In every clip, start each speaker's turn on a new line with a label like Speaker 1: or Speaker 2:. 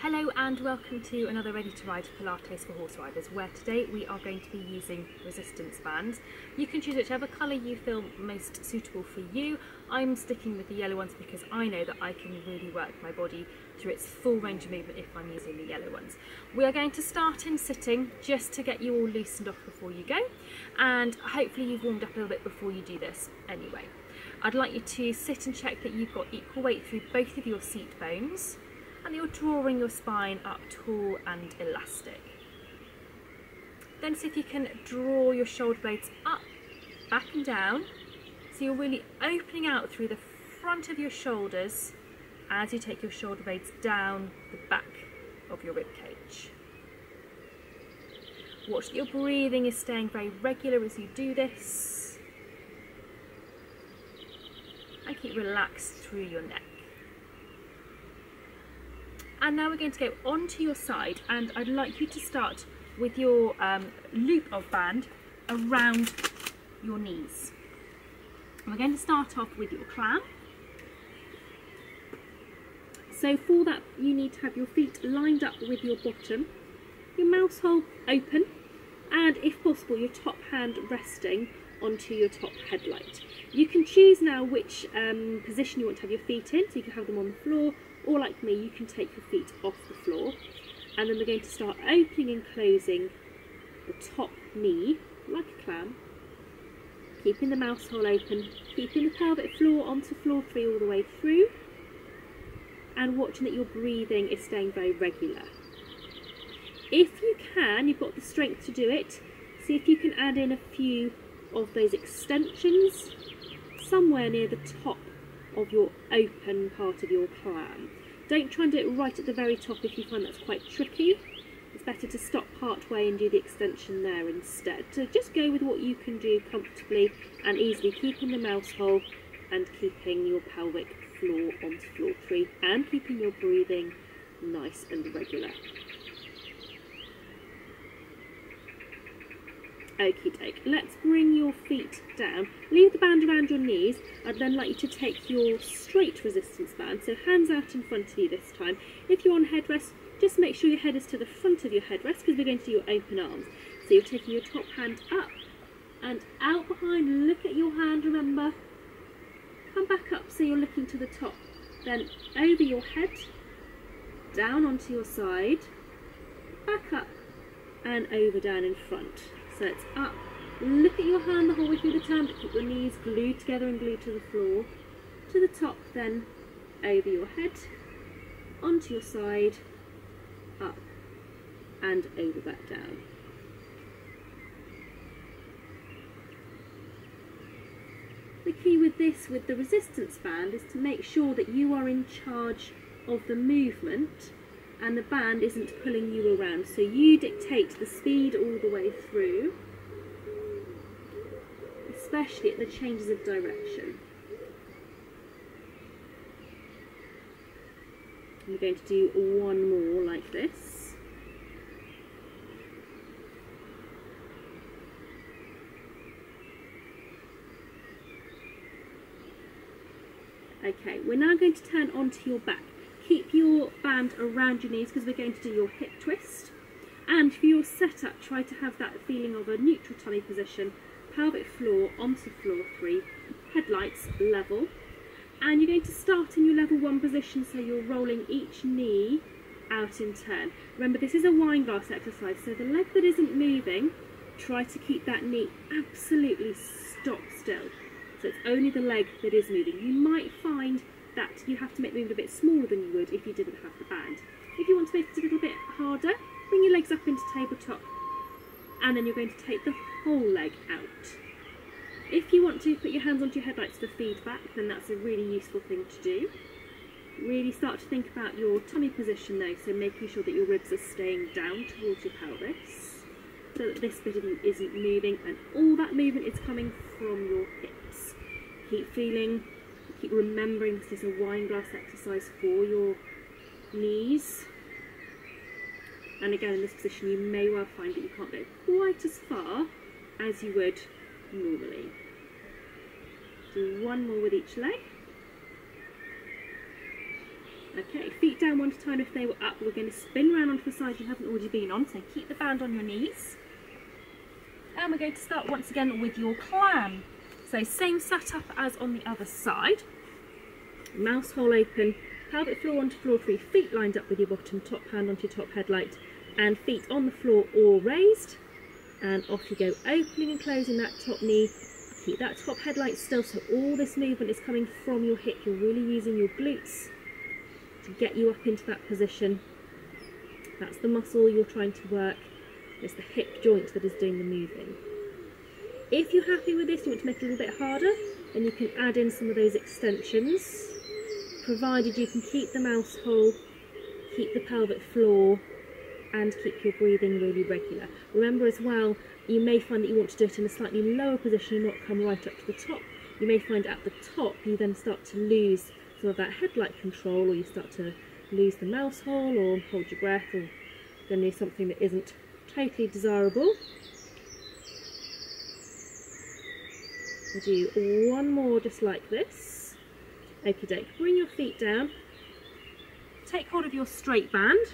Speaker 1: Hello and welcome to another Ready to Ride Pilates for horse riders, where today we are going to be using resistance bands. You can choose whichever colour you feel most suitable for you. I'm sticking with the yellow ones because I know that I can really work my body through its full range of movement if I'm using the yellow ones. We are going to start in sitting just to get you all loosened off before you go, and hopefully you've warmed up a little bit before you do this anyway. I'd like you to sit and check that you've got equal weight through both of your seat bones, and you're drawing your spine up tall and elastic. Then see if you can draw your shoulder blades up, back and down, so you're really opening out through the front of your shoulders as you take your shoulder blades down the back of your rib cage. Watch that your breathing is staying very regular as you do this, and keep relaxed through your neck. And now we're going to go onto your side, and I'd like you to start with your loop of band around your knees. And we're going to start off with your clam. So for that you need to have your feet lined up with your bottom, your mouse hole open, and if possible your top hand resting onto your top headlight. You can choose now which position you want to have your feet in, so you can have them on the floor, or like me, you can take your feet off the floor. And then we're going to start opening and closing the top knee like a clam, keeping the mouse hole open, keeping the pelvic floor onto floor 3 all the way through, and watching that your breathing is staying very regular. If you can, you've got the strength to do it, see if you can add in a few of those extensions somewhere near the top of your open part of your clam. Don't try and do it right at the very top if you find that's quite tricky. It's better to stop part way and do the extension there instead. So just go with what you can do comfortably and easily, keeping the mouse hole and keeping your pelvic floor onto floor 3 and keeping your breathing nice and regular. Okie doke, let's bring your feet down. Leave the band around your knees. I'd then like you to take your straight resistance band, so hands out in front of you this time. If you're on headrest, just make sure your head is to the front of your headrest because we're going to do your open arms. So you're taking your top hand up and out behind, look at your hand, remember. Come back up so you're looking to the top. Then over your head, down onto your side, back up and over down in front. So it's up, look at your hand the whole way through the time, but keep your knees glued together and glued to the floor. To the top, then over your head, onto your side, up and over back down. The key with this, with the resistance band, is to make sure that you are in charge of the movement and the band isn't pulling you around, so you dictate the speed all the way through, especially at the changes of direction. And we're going to do one more like this. Okay, we're now going to turn onto your back. Keep your band around your knees because we're going to do your hip twist. And for your setup, try to have that feeling of a neutral tummy position, pelvic floor onto floor 3, headlights level. And you're going to start in your level 1 position, so you're rolling each knee out in turn. Remember, this is a wine glass exercise, so the leg that isn't moving, try to keep that knee absolutely stock still. So it's only the leg that is moving. You might find that you have to make the movement a bit smaller than you would if you didn't have the band. If you want to make it a little bit harder, bring your legs up into tabletop, and then you're going to take the whole leg out. If you want to put your hands onto your headlights for feedback, then that's a really useful thing to do. Really start to think about your tummy position though, so making sure that your ribs are staying down towards your pelvis, so that this bit of you isn't moving, and all that movement is coming from your hips. Keep feeling, keep remembering this is a wine glass exercise for your knees. And again, in this position, you may well find that you can't go quite as far as you would normally. Do one more with each leg. Okay, feet down one at a time. If they were up, we're going to spin around onto the side you haven't already been on, so keep the band on your knees. And we're going to start once again with your clam. So same setup as on the other side. Mouse hole open, pelvic floor onto floor 3, feet lined up with your bottom, top hand onto your top headlight, and feet on the floor or raised. And off you go, opening and closing that top knee. Keep that top headlight still, so all this movement is coming from your hip. You're really using your glutes to get you up into that position. That's the muscle you're trying to work. It's the hip joint that is doing the moving. If you're happy with this, you want to make it a little bit harder, then you can add in some of those extensions, provided you can keep the mouse hole, keep the pelvic floor, and keep your breathing really regular. Remember as well, you may find that you want to do it in a slightly lower position and not come right up to the top. You may find at the top you then start to lose some of that headlight control, or you start to lose the mouse hole, or hold your breath, or then do something that isn't totally desirable. We'll do one more just like this. Okie doke. Bring your feet down. Take hold of your straight band.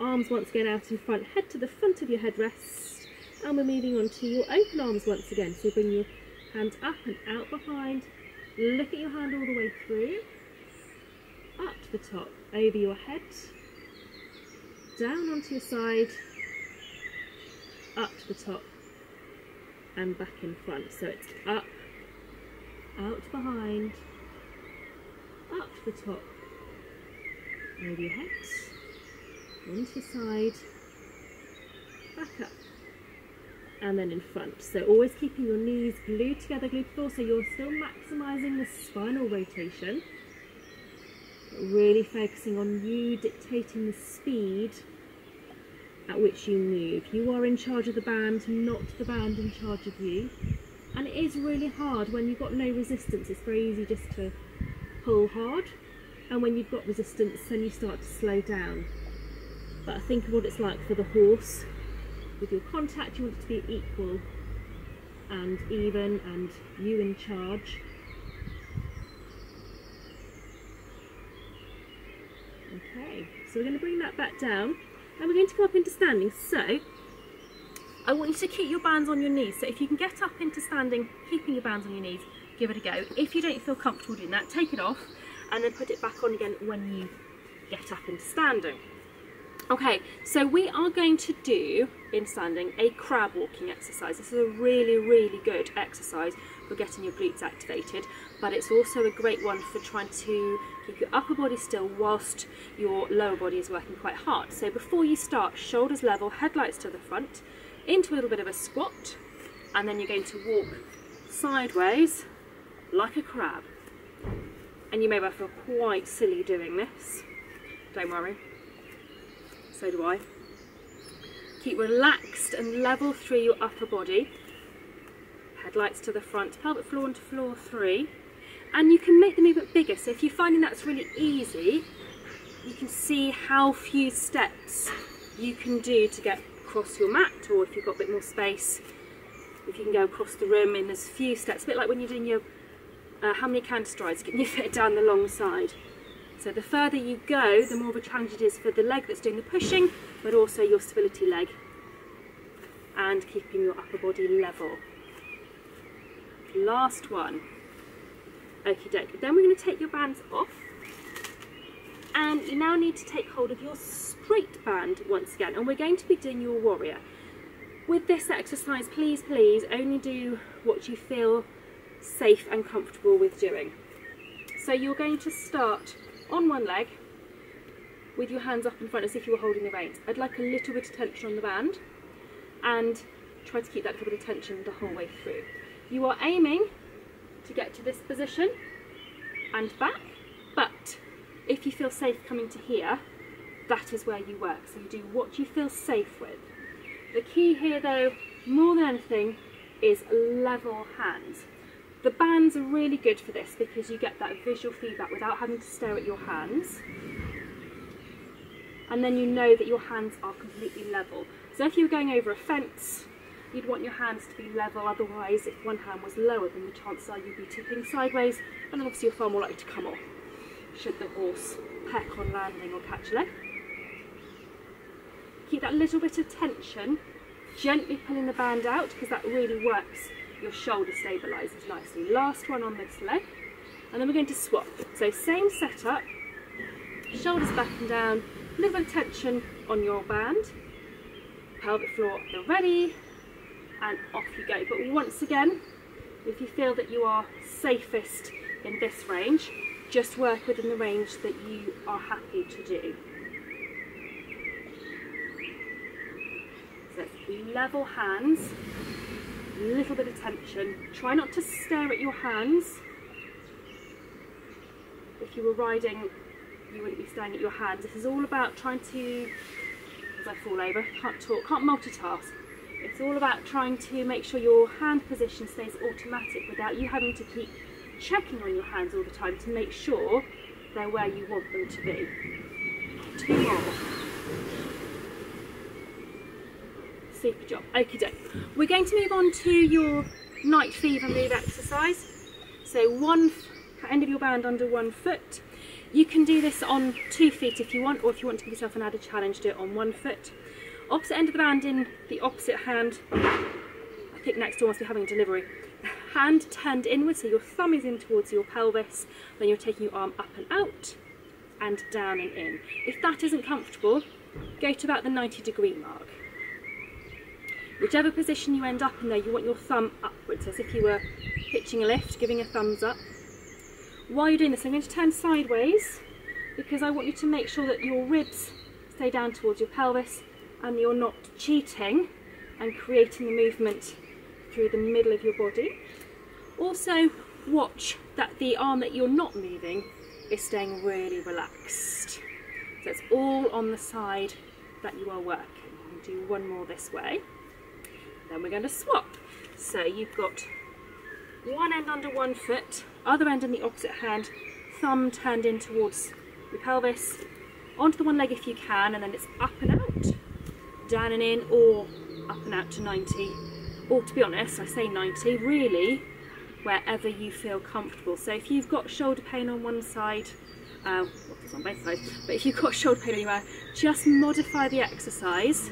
Speaker 1: Arms once again out in front. Head to the front of your headrest. And we're moving on to your open arms once again. So bring your hands up and out behind. Look at your hand all the way through. Up to the top. Over your head. Down onto your side. Up to the top. And back in front. So it's up, out behind, up to the top, over your head, onto your side, back up, and then in front. So always keeping your knees glued together, glued to the floor, so you're still maximising the spinal rotation, but really focusing on you dictating the speed at which you move. You are in charge of the band, not the band in charge of you. And it is really hard when you've got no resistance. It's very easy just to pull hard, and when you've got resistance then you start to slow down. But think of what it's like for the horse. With your contact you want it to be equal and even, and you in charge. Okay, so we're going to bring that back down. And we're going to come up into standing, so I want you to keep your bands on your knees. So if you can get up into standing, keeping your bands on your knees, give it a go. If you don't feel comfortable doing that, take it off and then put it back on again when you get up into standing. Okay, so we are going to do, in standing, a crab walking exercise. This is a really, really good exercise for getting your glutes activated, but it's also a great one for trying to keep your upper body still whilst your lower body is working quite hard. So before you start, shoulders level, headlights to the front, into a little bit of a squat, and then you're going to walk sideways like a crab. And you may well feel quite silly doing this. Don't worry. So do I. Keep relaxed and level through your upper body. Headlights to the front, pelvic floor onto floor 3. And you can make the movement bigger. So if you're finding that's really easy, you can see how few steps you can do to get across your mat, or if you've got a bit more space, if you can go across the room in as few steps. A bit like when you're doing your how many canter strides can you fit down the long side. So the further you go, the more of a challenge it is for the leg that's doing the pushing, but also your stability leg, and keeping your upper body level. Last one. Okie doke. Then we're going to take your bands off, and you now need to take hold of your straight band once again, and we're going to be doing your warrior. With this exercise, please only do what you feel safe and comfortable with doing. So you're going to start on one leg with your hands up in front as if you were holding the reins. I'd like a little bit of tension on the band, and try to keep that little bit of tension the whole way through. You are aiming to get to this position and back, but if you feel safe coming to here, that is where you work. So you do what you feel safe with. The key here though, more than anything, is level hands. The bands are really good for this because you get that visual feedback without having to stare at your hands. And then you know that your hands are completely level. So if you were going over a fence, you'd want your hands to be level, otherwise if one hand was lower, then the chances are you'd be tipping sideways, and then obviously you're far more likely to come off. should the horse peck on landing or catch a leg. Keep that little bit of tension, gently pulling the band out because that really works your shoulder stabilizers nicely. Last one on this leg, and then we're going to swap. So same setup, shoulders back and down, a little bit of tension on your band, pelvic floor at the ready, and off you go. But once again, if you feel that you are safest in this range, just work within the range that you are happy to do. So level hands, a little bit of tension. Try not to stare at your hands. If you were riding, you wouldn't be staring at your hands. This is all about trying to, as I fall over, can't talk, can't multitask. It's all about trying to make sure your hand position stays automatic without you having to keep checking on your hands all the time to make sure they're where you want them to be. 2 more. Super job. Okie doke. We're going to move on to your night fever move exercise. So one end of your band under 1 foot. You can do this on 2 feet if you want, or if you want to give yourself an added challenge, do it on 1 foot. Opposite end of the band in the opposite hand. I think next door must be having a delivery. Hand turned inward, so your thumb is in towards your pelvis, then you're taking your arm up and out, and down and in. If that isn't comfortable, go to about the 90-degree mark. Whichever position you end up in there, you want your thumb upwards, as if you were pitching a lift, giving a thumbs up. While you're doing this, I'm going to turn sideways, because I want you to make sure that your ribs stay down towards your pelvis, and you're not cheating and creating the movement through the middle of your body. Also, watch that the arm that you're not moving is staying really relaxed. So it's all on the side that you are working. We'll do one more this way. Then we're going to swap. So you've got one end under 1 foot, other end in the opposite hand, thumb turned in towards your pelvis, onto the one leg if you can, and then it's up and out, down and in, or up and out to 90. Or to be honest, I say 90, really, wherever you feel comfortable. So if you've got shoulder pain on one side, well, it's on both sides, but if you've got shoulder pain anywhere, just modify the exercise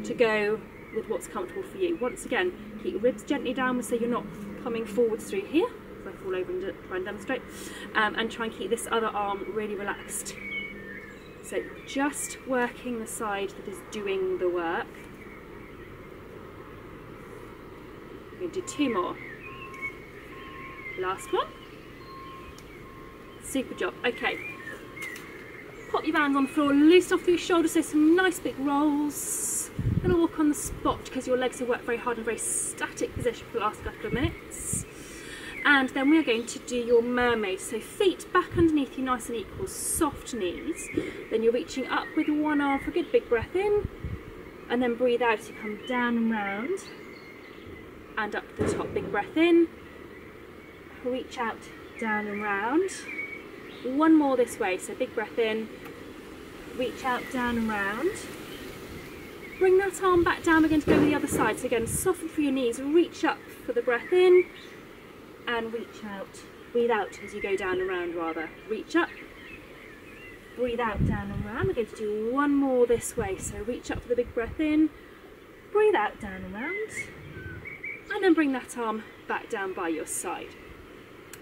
Speaker 1: to go with what's comfortable for you. Once again, keep your ribs gently downwards so you're not coming forwards through here, so I fall over and try and demonstrate, and try and keep this other arm really relaxed. So just working the side that is doing the work. We're going to do 2 more. Last one. Super job. Okay. Pop your bands on the floor, loose off through your shoulders, so some nice big rolls. Gonna walk on the spot because your legs have worked very hard in a very static position for the last couple of minutes. And then we're going to do your mermaid. So feet back underneath you, nice and equal, soft knees. Then you're reaching up with one arm for a good big breath in, and then breathe out as you come down and round, and up to the top, big breath in, reach out, down and round. One more this way, so big breath in, reach out, down and round. Bring that arm back down, we're going to go to the other side. So again, soften through your knees, reach up for the breath in, and reach out, breathe out as you go down and round rather. Reach up, breathe out, down and round. We're going to do one more this way, so reach up for the big breath in, breathe out, down and round, and then bring that arm back down by your side.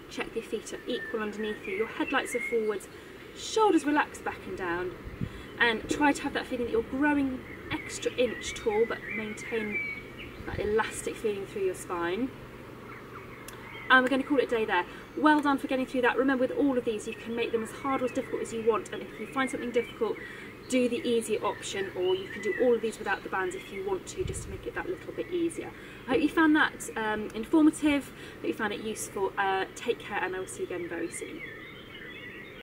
Speaker 1: Check your feet are equal underneath you, your headlights are forwards, shoulders relaxed back and down, and try to have that feeling that you're growing extra inch tall, but maintain that elastic feeling through your spine. And we're going to call it a day there. Well done for getting through that. Remember, with all of these, you can make them as hard or as difficult as you want, and if you find something difficult, do the easier option, or you can do all of these without the bands if you want to, just to make it that little bit easier. I hope you found that informative, that you found it useful. Take care, and I will see you again very soon.